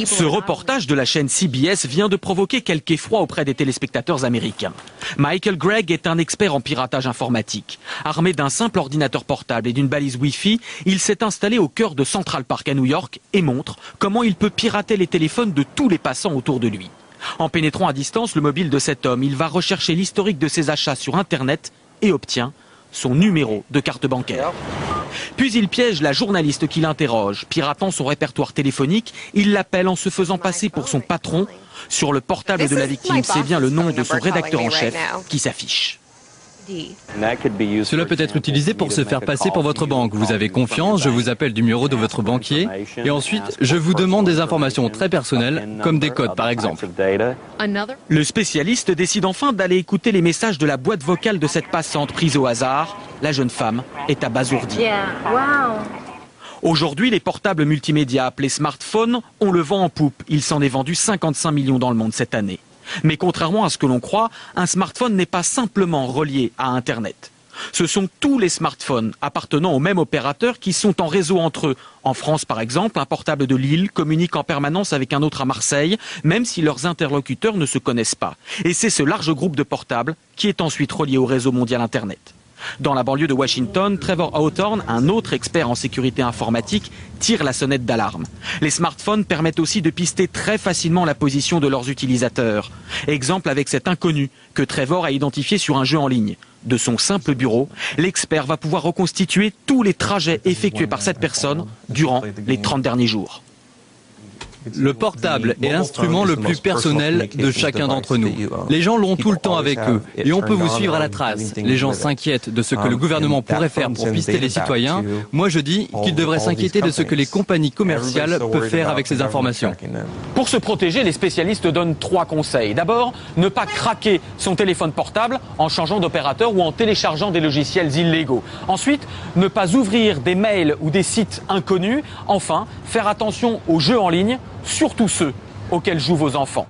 Ce reportage de la chaîne CBS vient de provoquer quelque effroi auprès des téléspectateurs américains. Michael Gregg est un expert en piratage informatique. Armé d'un simple ordinateur portable et d'une balise Wi-Fi, il s'est installé au cœur de Central Park à New York et montre comment il peut pirater les téléphones de tous les passants autour de lui. En pénétrant à distance le mobile de cet homme, il va rechercher l'historique de ses achats sur Internet et obtient son numéro de carte bancaire. Puis il piège la journaliste qui l'interroge. Piratant son répertoire téléphonique, il l'appelle en se faisant passer pour son patron. Sur le portable de la victime, c'est bien le nom de son rédacteur en chef qui s'affiche. Cela peut être utilisé pour se faire passer pour votre banque. Vous avez confiance, je vous appelle du numéro de votre banquier et ensuite je vous demande des informations très personnelles, comme des codes par exemple. Le spécialiste décide enfin d'aller écouter les messages de la boîte vocale de cette passante prise au hasard. La jeune femme est abasourdie. Aujourd'hui, les portables multimédia appelés smartphones ont le vent en poupe. Il s'en est vendu 55 millions dans le monde cette année. Mais contrairement à ce que l'on croit, un smartphone n'est pas simplement relié à Internet. Ce sont tous les smartphones appartenant au même opérateur qui sont en réseau entre eux. En France, par exemple, un portable de Lille communique en permanence avec un autre à Marseille, même si leurs interlocuteurs ne se connaissent pas. Et c'est ce large groupe de portables qui est ensuite relié au réseau mondial Internet. Dans la banlieue de Washington, Trevor Hawthorne, un autre expert en sécurité informatique, tire la sonnette d'alarme. Les smartphones permettent aussi de pister très facilement la position de leurs utilisateurs. Exemple avec cet inconnu que Trevor a identifié sur un jeu en ligne. De son simple bureau, l'expert va pouvoir reconstituer tous les trajets effectués par cette personne durant les 30 derniers jours. Le portable est l'instrument le plus personnel de chacun d'entre nous. Les gens l'ont tout le temps avec eux et on peut vous suivre à la trace. Les gens s'inquiètent de ce que le gouvernement pourrait faire pour pister les citoyens. Moi je dis qu'ils devraient s'inquiéter de ce que les compagnies commerciales peuvent faire avec ces informations. Pour se protéger, les spécialistes donnent 3 conseils. D'abord, ne pas craquer son téléphone portable en changeant d'opérateur ou en téléchargeant des logiciels illégaux. Ensuite, ne pas ouvrir des mails ou des sites inconnus. Enfin, faire attention aux jeux en ligne, surtout ceux auxquels jouent vos enfants.